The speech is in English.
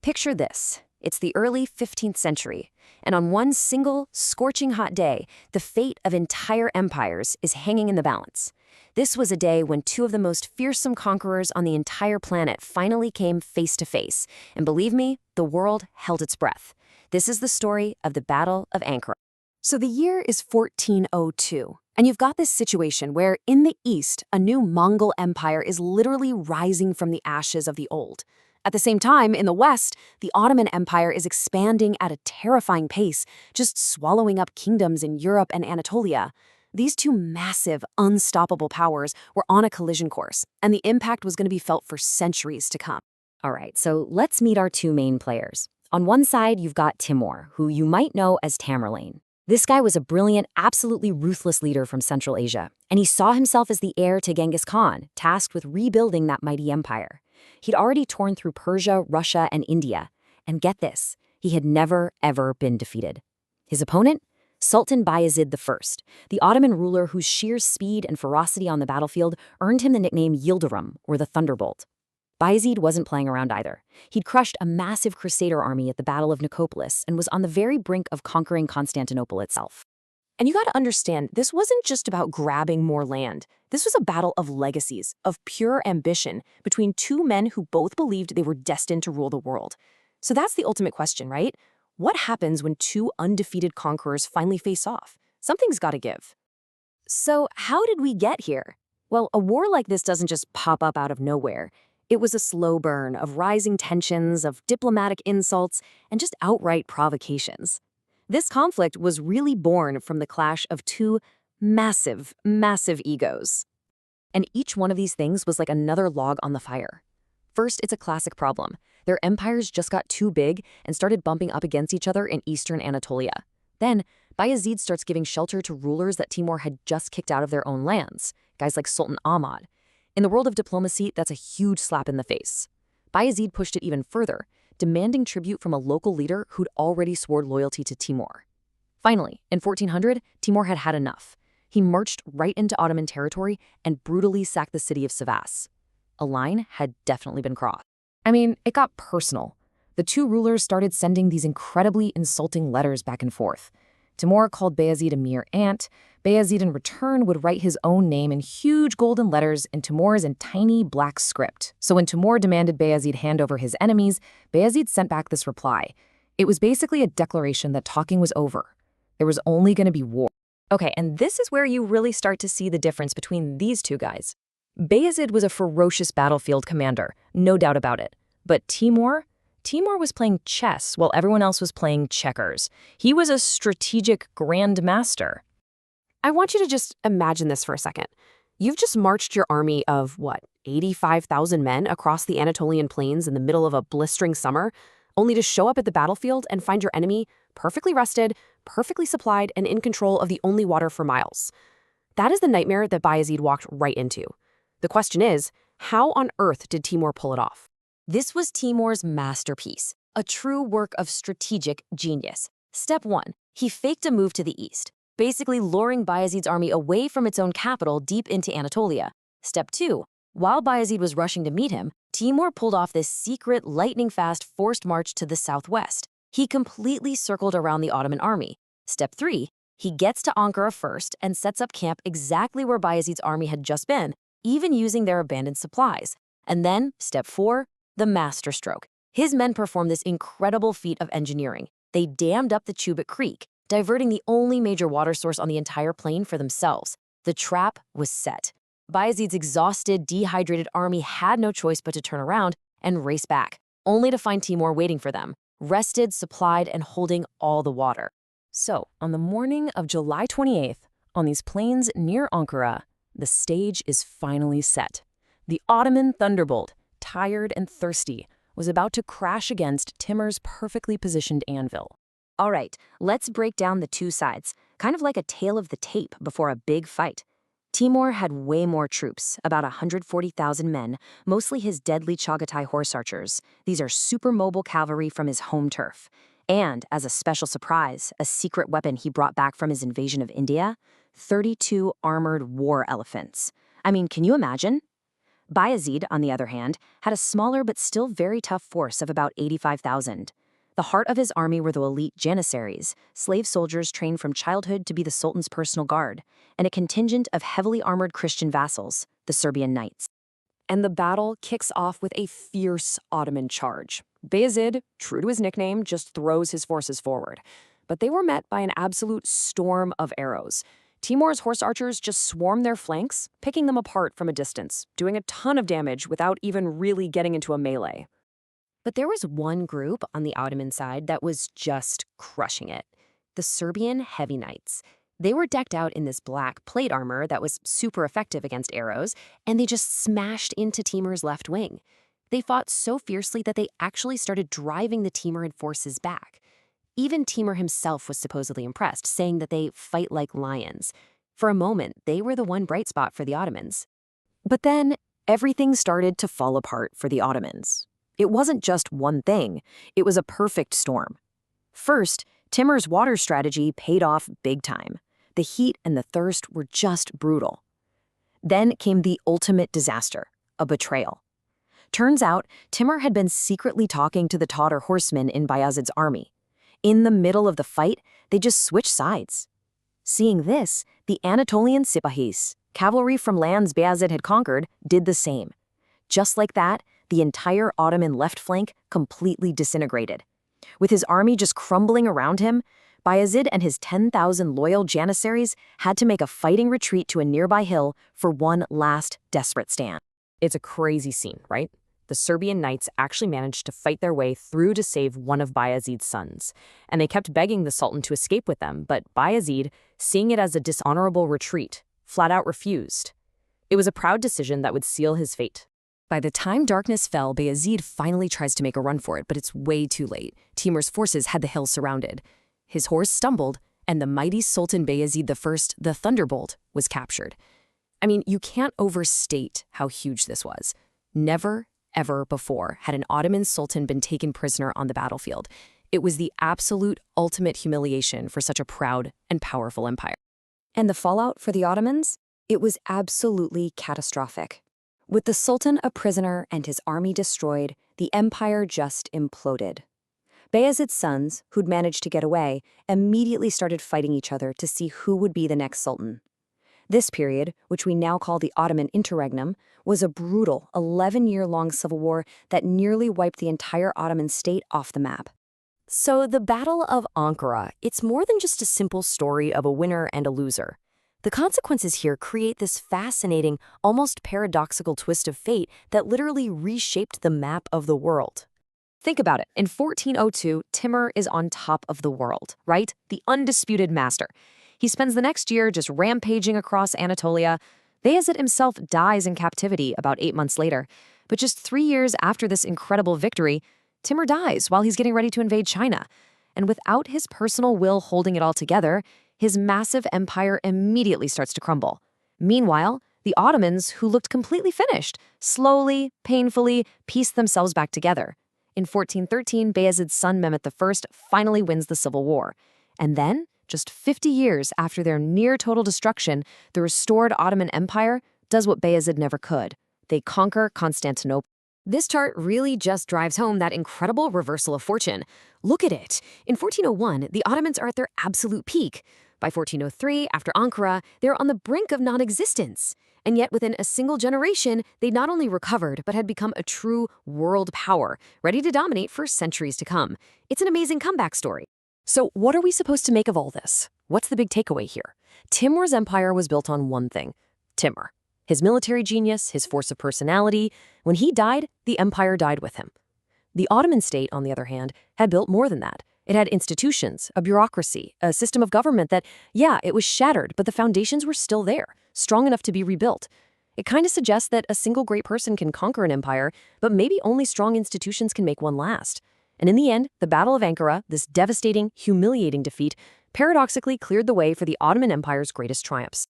Picture this. It's the early 15th century, and on one single, scorching hot day, the fate of entire empires is hanging in the balance. This was a day when two of the most fearsome conquerors on the entire planet finally came face to face, and believe me, the world held its breath. This is the story of the Battle of Ankara. So the year is 1402, and you've got this situation where, in the east, a new Mongol empire is literally rising from the ashes of the old. At the same time, in the west, the Ottoman Empire is expanding at a terrifying pace, just swallowing up kingdoms in Europe and Anatolia. These two massive, unstoppable powers were on a collision course, and the impact was going to be felt for centuries to come. All right, so let's meet our two main players. On one side, you've got Timur, who you might know as Tamerlane. This guy was a brilliant, absolutely ruthless leader from Central Asia, and he saw himself as the heir to Genghis Khan, tasked with rebuilding that mighty empire. He'd already torn through Persia, Russia, and India, and get this, he had never, ever been defeated. His opponent? Sultan Bayezid I, the Ottoman ruler whose sheer speed and ferocity on the battlefield earned him the nickname Yildirim, or the Thunderbolt. Bayezid wasn't playing around either. He'd crushed a massive crusader army at the Battle of Nicopolis and was on the very brink of conquering Constantinople itself. And you got to understand, this wasn't just about grabbing more land. This was a battle of legacies, of pure ambition, between two men who both believed they were destined to rule the world. So that's the ultimate question, right? What happens when two undefeated conquerors finally face off? Something's got to give. So how did we get here? Well, a war like this doesn't just pop up out of nowhere. It was a slow burn of rising tensions, of diplomatic insults, and just outright provocations. This conflict was really born from the clash of two massive, massive egos. And each one of these things was like another log on the fire. First, it's a classic problem. Their empires just got too big and started bumping up against each other in eastern Anatolia. Then, Bayezid starts giving shelter to rulers that Timur had just kicked out of their own lands, guys like Sultan Ahmad. In the world of diplomacy, that's a huge slap in the face. Bayezid pushed it even further, demanding tribute from a local leader who'd already sworn loyalty to Timur. Finally, in 1400, Timur had had enough. He marched right into Ottoman territory and brutally sacked the city of Sivas. A line had definitely been crossed. I mean, it got personal. The two rulers started sending these incredibly insulting letters back and forth. Timur called Bayezid a mere ant. Bayezid in return would write his own name in huge golden letters and Timur's in tiny black script. So when Timur demanded Bayezid hand over his enemies, Bayezid sent back this reply. It was basically a declaration that talking was over. There was only going to be war. Okay, and this is where you really start to see the difference between these two guys. Bayezid was a ferocious battlefield commander, no doubt about it. But Timur was playing chess while everyone else was playing checkers. He was a strategic grandmaster. I want you to just imagine this for a second. You've just marched your army of, 85,000 men across the Anatolian plains in the middle of a blistering summer, only to show up at the battlefield and find your enemy perfectly rested, perfectly supplied, and in control of the only water for miles. That is the nightmare that Bayezid walked right into. The question is, how on earth did Timur pull it off? This was Timur's masterpiece, a true work of strategic genius. Step 1, he faked a move to the east, basically luring Bayezid's army away from its own capital deep into Anatolia. Step 2, while Bayezid was rushing to meet him, Timur pulled off this secret, lightning-fast forced march to the southwest. He completely circled around the Ottoman army. Step 3, he gets to Ankara first and sets up camp exactly where Bayezid's army had just been, even using their abandoned supplies. And then, step 4, the masterstroke. His men performed this incredible feat of engineering. They dammed up the Chubut Creek, diverting the only major water source on the entire plain for themselves. The trap was set. Bayezid's exhausted, dehydrated army had no choice but to turn around and race back, only to find Timur waiting for them, rested, supplied, and holding all the water. So, on the morning of July 28th, on these plains near Ankara, the stage is finally set. The Ottoman Thunderbolt, tired and thirsty, was about to crash against Timur's perfectly positioned anvil. All right, let's break down the two sides, kind of like a tale of the tape before a big fight. Timur had way more troops, about 140,000 men, mostly his deadly Chagatai horse archers. These are super mobile cavalry from his home turf. And, as a special surprise, a secret weapon he brought back from his invasion of India, 32 armored war elephants. I mean, can you imagine? Bayezid, on the other hand, had a smaller but still very tough force of about 85,000. The heart of his army were the elite janissaries, slave soldiers trained from childhood to be the Sultan's personal guard, and a contingent of heavily armored Christian vassals, the Serbian Knights. And the battle kicks off with a fierce Ottoman charge. Bayezid, true to his nickname, just throws his forces forward. But they were met by an absolute storm of arrows. Timur's horse archers just swarmed their flanks, picking them apart from a distance, doing a ton of damage without even really getting into a melee. But there was one group on the Ottoman side that was just crushing it: the Serbian Heavy Knights. They were decked out in this black plate armor that was super effective against arrows, and they just smashed into Timur's left wing. They fought so fiercely that they actually started driving the Timurid forces back. Even Timur himself was supposedly impressed, saying that they fight like lions. For a moment, they were the one bright spot for the Ottomans. But then, everything started to fall apart for the Ottomans. It wasn't just one thing, it was a perfect storm. First, Timur's water strategy paid off big time. The heat and the thirst were just brutal. Then came the ultimate disaster, a betrayal. Turns out, Timur had been secretly talking to the Tatar horsemen in Bayezid's army. In the middle of the fight, they just switched sides. Seeing this, the Anatolian Sipahis, cavalry from lands Bayezid had conquered, did the same. Just like that, the entire Ottoman left flank completely disintegrated. With his army just crumbling around him, Bayezid and his 10,000 loyal janissaries had to make a fighting retreat to a nearby hill for one last desperate stand. It's a crazy scene, right? The Serbian knights actually managed to fight their way through to save one of Bayezid's sons, and they kept begging the Sultan to escape with them, but Bayezid, seeing it as a dishonorable retreat, flat out refused. It was a proud decision that would seal his fate. By the time darkness fell, Bayezid finally tries to make a run for it, but it's way too late. Timur's forces had the hill surrounded. His horse stumbled, and the mighty Sultan Bayezid I, the Thunderbolt, was captured. I mean, you can't overstate how huge this was. Never, ever before had an Ottoman sultan been taken prisoner on the battlefield. It was the absolute ultimate humiliation for such a proud and powerful empire. And the fallout for the Ottomans? It was absolutely catastrophic. With the Sultan a prisoner and his army destroyed, the empire just imploded. Bayezid's sons, who'd managed to get away, immediately started fighting each other to see who would be the next sultan. This period, which we now call the Ottoman Interregnum, was a brutal 11-year-long civil war that nearly wiped the entire Ottoman state off the map. So the Battle of Ankara, it's more than just a simple story of a winner and a loser. The consequences here create this fascinating, almost paradoxical twist of fate that literally reshaped the map of the world. Think about it. In 1402, Timur is on top of the world, right? The undisputed master. He spends the next year just rampaging across Anatolia. Bayezid himself dies in captivity about 8 months later. But just 3 years after this incredible victory, Timur dies while he's getting ready to invade China. And without his personal will holding it all together, his massive empire immediately starts to crumble. Meanwhile, the Ottomans, who looked completely finished, slowly, painfully pieced themselves back together. In 1413, Bayezid's son Mehmet I finally wins the civil war. And then, just 50 years after their near-total destruction, the restored Ottoman Empire does what Bayezid never could. They conquer Constantinople. This chart really just drives home that incredible reversal of fortune. Look at it. In 1401, the Ottomans are at their absolute peak. By 1403, after Ankara, they're on the brink of non-existence. And yet, within a single generation, they not only recovered, but had become a true world power, ready to dominate for centuries to come. It's an amazing comeback story. So what are we supposed to make of all this? What's the big takeaway here? Timur's empire was built on one thing: Timur. His military genius, his force of personality. When he died, the empire died with him. The Ottoman state, on the other hand, had built more than that. It had institutions, a bureaucracy, a system of government that, yeah, it was shattered, but the foundations were still there, strong enough to be rebuilt. It kind of suggests that a single great person can conquer an empire, but maybe only strong institutions can make one last. And in the end, the Battle of Ankara, this devastating, humiliating defeat, paradoxically cleared the way for the Ottoman Empire's greatest triumphs.